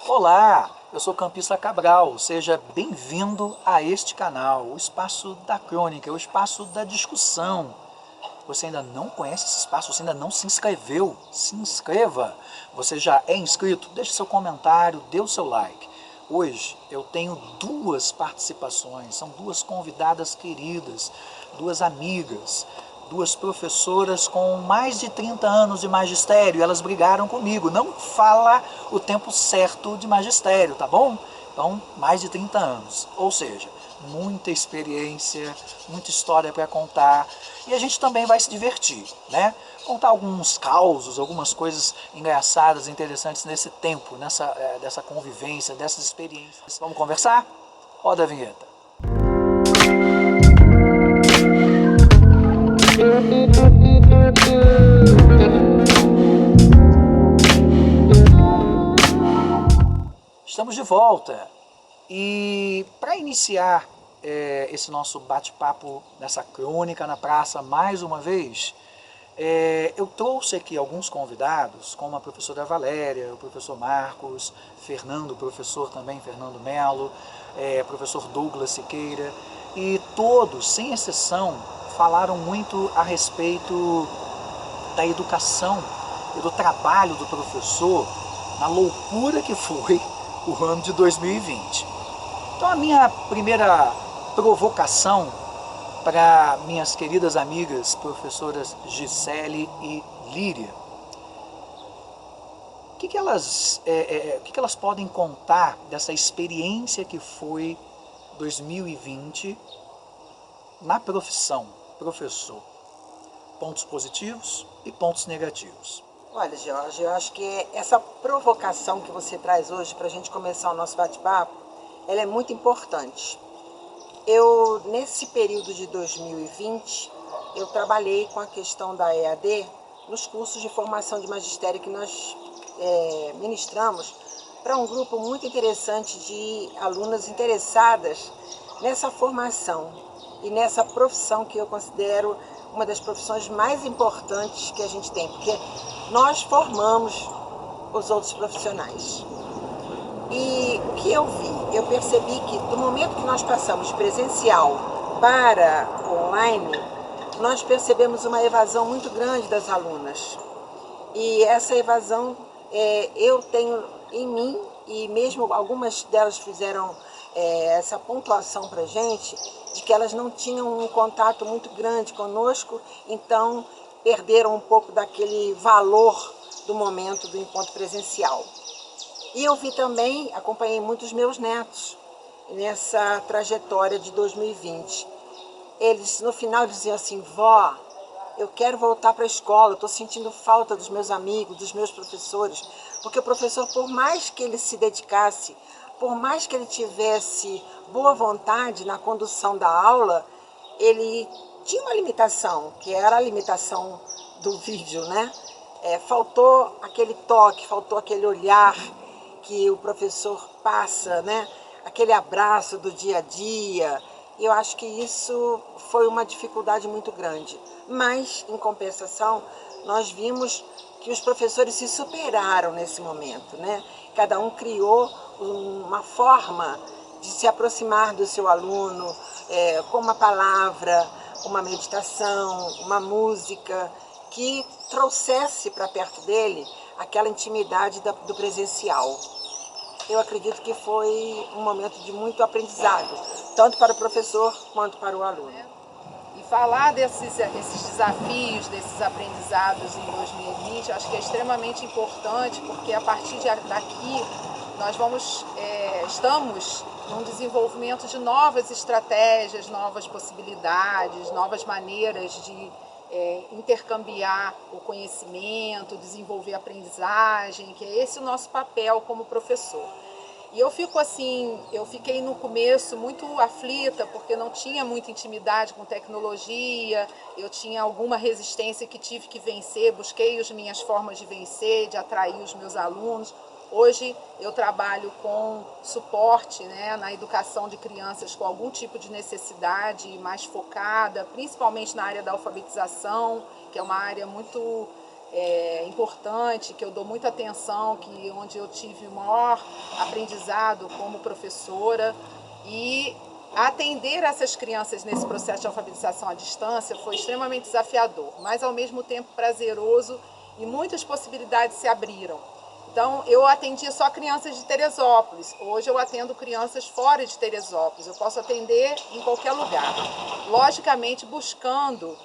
Olá, eu sou Campista Cabral, seja bem-vindo a este canal, o espaço da crônica, o espaço da discussão. Você ainda não conhece esse espaço, você ainda não se inscreveu? Se inscreva! Você já é inscrito? Deixe seu comentário, dê o seu like. Hoje eu tenho duas participações, são duas convidadas queridas, duas amigas, duas professoras com mais de 30 anos de magistério. Elas brigaram comigo, não fala o tempo certo de magistério, tá bom? Então, mais de 30 anos, ou seja, muita experiência, muita história para contar, e a gente também vai se divertir, né? Contar alguns causos, algumas coisas engraçadas, interessantes nesse tempo, dessa convivência, dessas experiências. Vamos conversar? Roda a vinheta. Estamos de volta e para iniciar esse nosso bate-papo nessa crônica na praça mais uma vez, eu trouxe aqui alguns convidados, como a professora Valéria, o professor Marcos, Fernando, professor também, Fernando Melo, professor Douglas Siqueira, e todos, sem exceção, falaram muito a respeito da educação e do trabalho do professor na loucura que foi o ano de 2020. Então a minha primeira provocação para minhas queridas amigas professoras Gisele e Líria, o que elas podem contar dessa experiência que foi 2020 na profissão professor? Pontos positivos e pontos negativos. Olha, Jorge, eu acho que essa provocação que você traz hoje para a gente começar o nosso bate-papo, ela é muito importante. Nesse período de 2020, eu trabalhei com a questão da EAD nos cursos de formação de magistério que nós ministramos para um grupo muito interessante de alunas interessadas nessa formação e nessa profissão que eu considero uma das profissões mais importantes que a gente tem, porque nós formamos os outros profissionais. E o que eu vi? Eu percebi que do momento que nós passamos de presencial para online, nós percebemos uma evasão muito grande das alunas. E essa evasão eu tenho em mim, e mesmo algumas delas fizeram essa pontuação para a gente, de que elas não tinham um contato muito grande conosco, então perderam um pouco daquele valor do momento do encontro presencial. E eu vi também, acompanhei muitos meus netos nessa trajetória de 2020. Eles no final diziam assim: vó, eu quero voltar para a escola, estou sentindo falta dos meus amigos, dos meus professores, porque o professor, por mais que ele se dedicasse, por mais que ele tivesse boa vontade na condução da aula, ele tinha uma limitação, que era a limitação do vídeo, né? Faltou aquele toque, faltou aquele olhar que o professor passa, né? Aquele abraço do dia a dia. E eu acho que isso foi uma dificuldade muito grande. Mas, em compensação, nós vimos que os professores se superaram nesse momento, né? Cada um criou uma forma de se aproximar do seu aluno, com uma palavra, uma meditação, uma música, que trouxesse para perto dele aquela intimidade do presencial. Eu acredito que foi um momento de muito aprendizado, tanto para o professor quanto para o aluno. E falar esses desafios, desses aprendizados em 2020, eu acho que é extremamente importante, porque a partir daqui nós estamos num desenvolvimento de novas estratégias, novas possibilidades, novas maneiras de intercambiar o conhecimento, desenvolver a aprendizagem, que é esse o nosso papel como professor. E eu fiquei no começo muito aflita, porque não tinha muita intimidade com tecnologia, eu tinha alguma resistência que tive que vencer, busquei as minhas formas de vencer, de atrair os meus alunos. Hoje eu trabalho com suporte, né, na educação de crianças com algum tipo de necessidade mais focada, principalmente na área da alfabetização, que é uma área muito importante, que eu dou muita atenção, onde eu tive o maior aprendizado como professora. E atender essas crianças nesse processo de alfabetização à distância foi extremamente desafiador, mas ao mesmo tempo prazeroso, e muitas possibilidades se abriram. Então, eu atendia só crianças de Teresópolis. Hoje eu atendo crianças fora de Teresópolis. Eu posso atender em qualquer lugar. Logicamente, buscando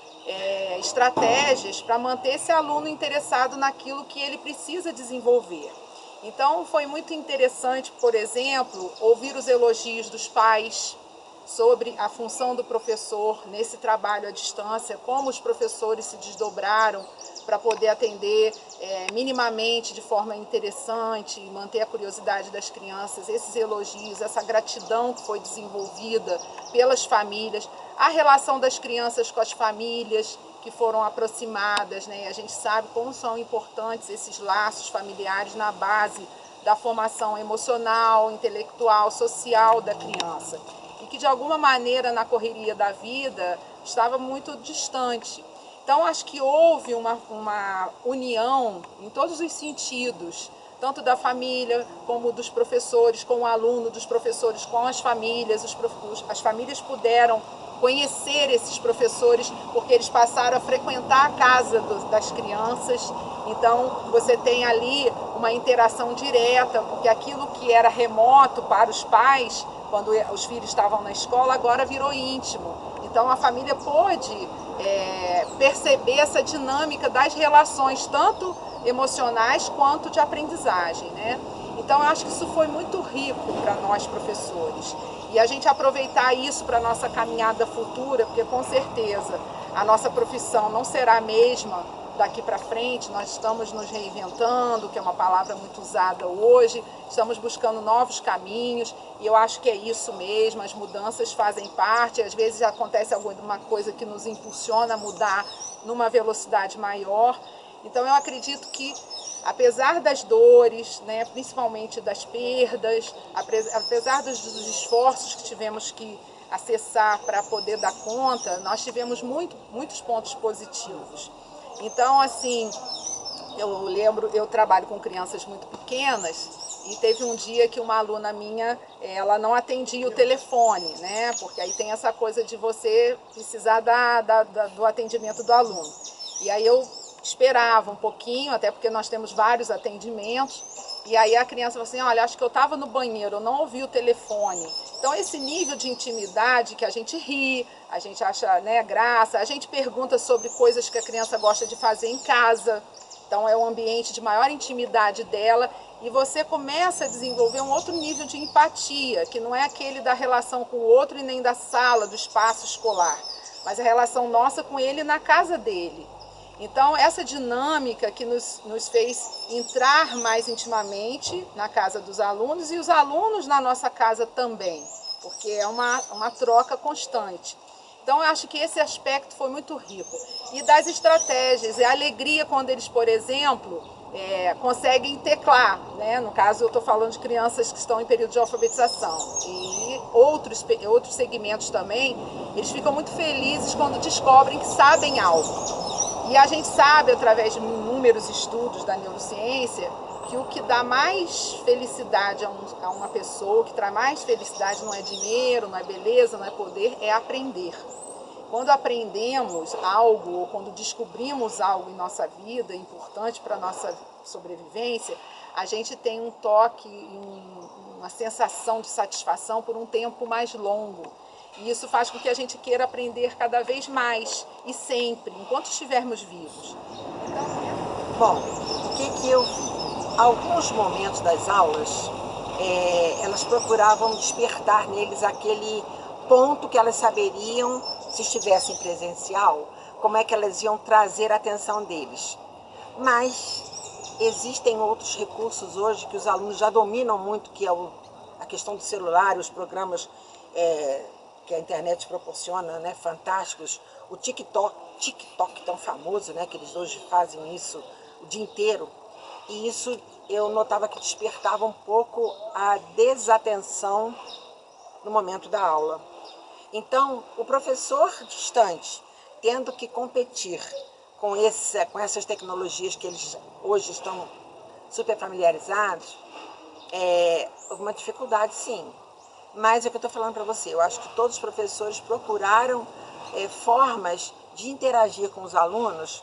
estratégias para manter esse aluno interessado naquilo que ele precisa desenvolver. Então, foi muito interessante, por exemplo, ouvir os elogios dos pais sobre a função do professor nesse trabalho à distância, como os professores se desdobraram para poder atender minimamente de forma interessante, manter a curiosidade das crianças, esses elogios, essa gratidão que foi desenvolvida pelas famílias, a relação das crianças com as famílias que foram aproximadas, né? A gente sabe como são importantes esses laços familiares na base da formação emocional, intelectual, social da criança, e que de alguma maneira na correria da vida estava muito distante. Então, acho que houve uma união em todos os sentidos, tanto da família, como dos professores, com o aluno, dos professores com as famílias. As famílias puderam conhecer esses professores, porque eles passaram a frequentar a casa das crianças. Então, você tem ali uma interação direta, porque aquilo que era remoto para os pais, quando os filhos estavam na escola, agora virou íntimo. Então, a família pôde perceber essa dinâmica das relações, tanto emocionais quanto de aprendizagem, né? Então, eu acho que isso foi muito rico para nós, professores. E a gente aproveitar isso para a nossa caminhada futura, porque, com certeza, a nossa profissão não será a mesma daqui para frente. Nós estamos nos reinventando, que é uma palavra muito usada hoje, estamos buscando novos caminhos, e eu acho que é isso mesmo, as mudanças fazem parte, às vezes acontece alguma coisa que nos impulsiona a mudar numa velocidade maior. Então, eu acredito que, apesar das dores, né, principalmente das perdas, apesar dos esforços que tivemos que acessar para poder dar conta, nós tivemos muitos pontos positivos. Então, assim, eu lembro, eu trabalho com crianças muito pequenas, e teve um dia que uma aluna minha, ela não atendia o telefone, né? Porque aí tem essa coisa de você precisar do atendimento do aluno. E aí eu esperava um pouquinho, até porque nós temos vários atendimentos, e aí a criança falou assim, olha, acho que eu estava no banheiro, eu não ouvi o telefone. Então, esse nível de intimidade que a gente ri, a gente acha, né, graça, a gente pergunta sobre coisas que a criança gosta de fazer em casa. Então, é um ambiente de maior intimidade dela, e você começa a desenvolver um outro nível de empatia, que não é aquele da relação com o outro e nem da sala, do espaço escolar, mas a relação nossa com ele na casa dele. Então, essa dinâmica que nos fez entrar mais intimamente na casa dos alunos, e os alunos na nossa casa também, porque é uma troca constante. Então, eu acho que esse aspecto foi muito rico. E das estratégias, a alegria quando eles, por exemplo, conseguem teclar, né? No caso, eu estou falando de crianças que estão em período de alfabetização. E outros segmentos também, eles ficam muito felizes quando descobrem que sabem algo. E a gente sabe, através de inúmeros estudos da neurociência, que o que dá mais felicidade a uma pessoa, o que traz mais felicidade não é dinheiro, não é beleza, não é poder, é aprender. Quando aprendemos algo, ou quando descobrimos algo em nossa vida, importante para a nossa sobrevivência, a gente tem um toque, uma sensação de satisfação por um tempo mais longo. E isso faz com que a gente queira aprender cada vez mais e sempre, enquanto estivermos vivos. Bom, o que eu vi? Alguns momentos das aulas, elas procuravam despertar neles aquele ponto que elas saberiam, se estivessem presencial, como é que elas iam trazer a atenção deles. Mas existem outros recursos hoje que os alunos já dominam muito, que é a questão do celular, os programas que a internet proporciona, né, fantásticos, o TikTok tão famoso, né, que eles hoje fazem isso o dia inteiro, e isso eu notava que despertava um pouco a desatenção no momento da aula. Então, o professor distante, tendo que competir com essas tecnologias que eles hoje estão super familiarizados, alguma dificuldade sim. Mas é o que eu estou falando para você, eu acho que todos os professores procuraram formas de interagir com os alunos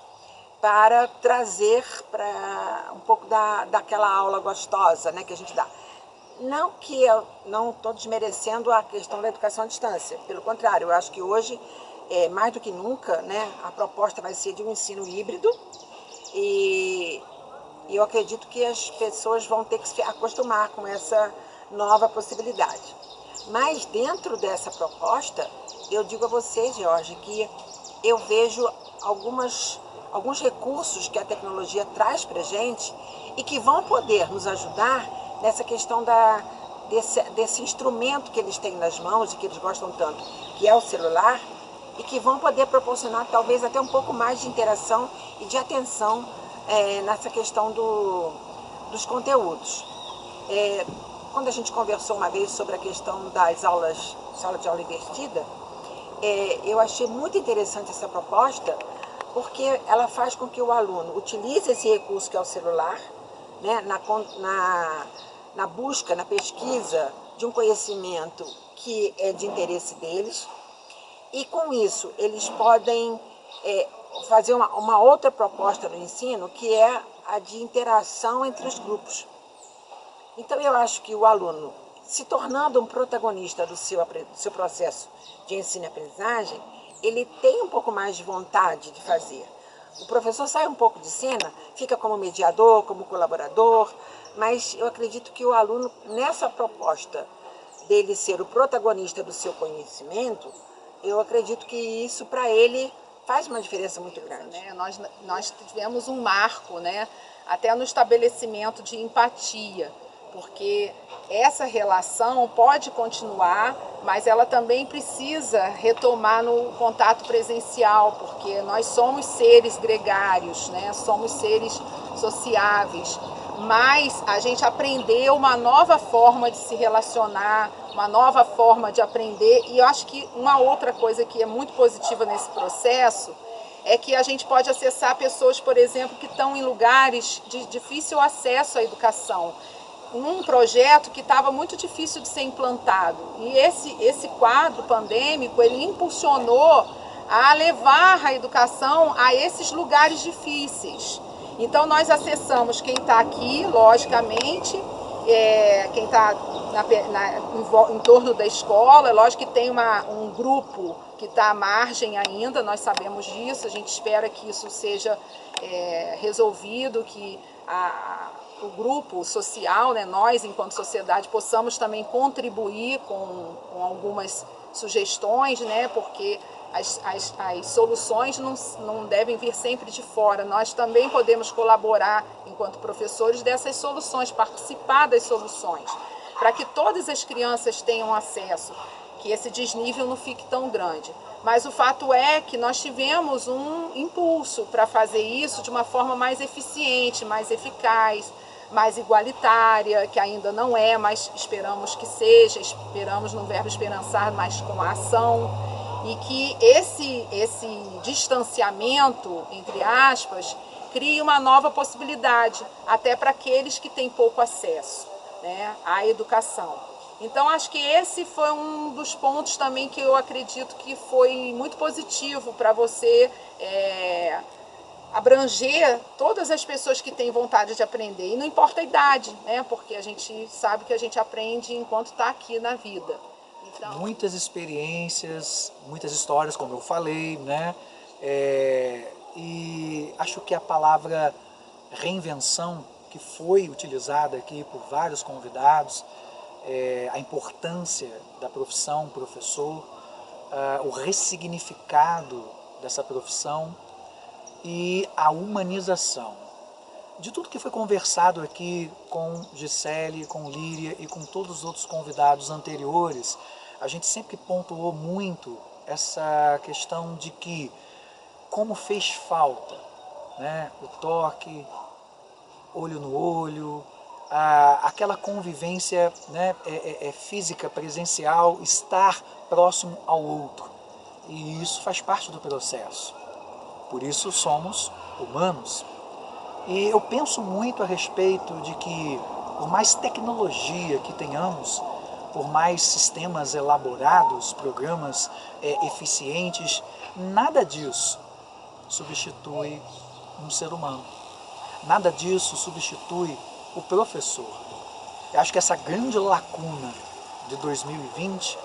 para trazer para um pouco daquela aula gostosa, né, que a gente dá. Não que eu não estou desmerecendo a questão da educação à distância, pelo contrário, eu acho que hoje, mais do que nunca, né, a proposta vai ser de um ensino híbrido e eu acredito que as pessoas vão ter que se acostumar com essa nova possibilidade. Mas dentro dessa proposta, eu digo a você, Jorge, que eu vejo alguns recursos que a tecnologia traz para a gente e que vão poder nos ajudar nessa questão desse instrumento que eles têm nas mãos e que eles gostam tanto, que é o celular, e que vão poder proporcionar talvez até um pouco mais de interação e de atenção nessa questão dos conteúdos. Quando a gente conversou uma vez sobre a questão das aulas, sala de aula invertida, eu achei muito interessante essa proposta, porque ela faz com que o aluno utilize esse recurso que é o celular, né, na busca, na pesquisa de um conhecimento que é de interesse deles, e com isso eles podem fazer uma outra proposta no ensino, que é a de interação entre os grupos. Então eu acho que o aluno, se tornando um protagonista do seu processo de ensino e aprendizagem, ele tem um pouco mais de vontade de fazer. O professor sai um pouco de cena, fica como mediador, como colaborador, mas eu acredito que o aluno, nessa proposta dele ser o protagonista do seu conhecimento, eu acredito que isso para ele faz uma diferença muito grande. Nós tivemos um marco, né, até no estabelecimento de empatia, porque essa relação pode continuar, mas ela também precisa retomar no contato presencial, porque nós somos seres gregários, né? Somos seres sociáveis, mas a gente aprendeu uma nova forma de se relacionar, uma nova forma de aprender, e eu acho que uma outra coisa que é muito positiva nesse processo é que a gente pode acessar pessoas, por exemplo, que estão em lugares de difícil acesso à educação. Um projeto que estava muito difícil de ser implantado. E esse quadro pandêmico, ele impulsionou a levar a educação a esses lugares difíceis. Então, nós acessamos quem está aqui, logicamente, quem está em torno da escola. Lógico que tem um grupo que está à margem ainda, nós sabemos disso, a gente espera que isso seja resolvido, que o grupo social, né, nós enquanto sociedade possamos também contribuir com algumas sugestões, né, porque as soluções não devem vir sempre de fora. Nós também podemos colaborar enquanto professores dessas soluções, participar das soluções, para que todas as crianças tenham acesso, que esse desnível não fique tão grande. Mas o fato é que nós tivemos um impulso para fazer isso de uma forma mais eficiente, mais eficaz, mais igualitária, que ainda não é, mas esperamos que seja, esperamos no verbo esperançar, mas com a ação, e que esse distanciamento, entre aspas, crie uma nova possibilidade, até para aqueles que têm pouco acesso, né, à educação. Então, acho que esse foi um dos pontos também que eu acredito que foi muito positivo para você abranger todas as pessoas que têm vontade de aprender. E não importa a idade, né? Porque a gente sabe que a gente aprende enquanto está aqui na vida. Então... Muitas experiências, muitas histórias, como eu falei, né? E acho que a palavra reinvenção, que foi utilizada aqui por vários convidados, a importância da profissão professor, o ressignificado dessa profissão e a humanização. De tudo que foi conversado aqui com Gisele, com Líria e com todos os outros convidados anteriores, a gente sempre pontuou muito essa questão de que, como fez falta, né, o toque, olho no olho, aquela convivência, né, física, presencial, estar próximo ao outro. E isso faz parte do processo. Por isso somos humanos. E eu penso muito a respeito de que, por mais tecnologia que tenhamos, por mais sistemas elaborados, programas eficientes, nada disso substitui um ser humano. Nada disso substitui o professor. Eu acho que essa grande lacuna de 2020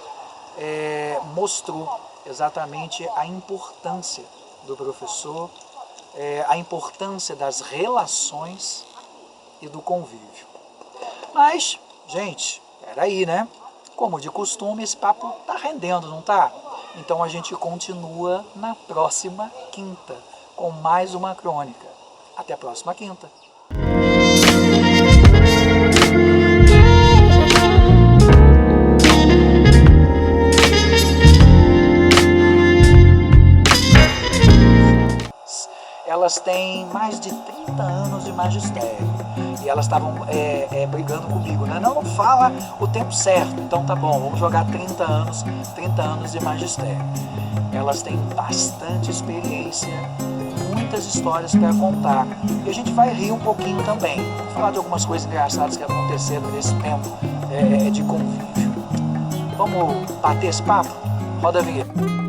mostrou exatamente a importância do professor, a importância das relações e do convívio. Mas, gente, peraí, né? Como de costume, esse papo tá rendendo, não tá? Então a gente continua na próxima quinta com mais uma crônica. Até a próxima quinta. Elas têm mais de 30 anos de magistério e elas estavam brigando comigo, né? Não fala o tempo certo, então tá bom, vamos jogar 30 anos de magistério. Elas têm bastante experiência, muitas histórias para contar e a gente vai rir um pouquinho também, vou falar de algumas coisas engraçadas que aconteceram nesse tempo de convívio. Vamos bater esse papo? Roda a vinheta.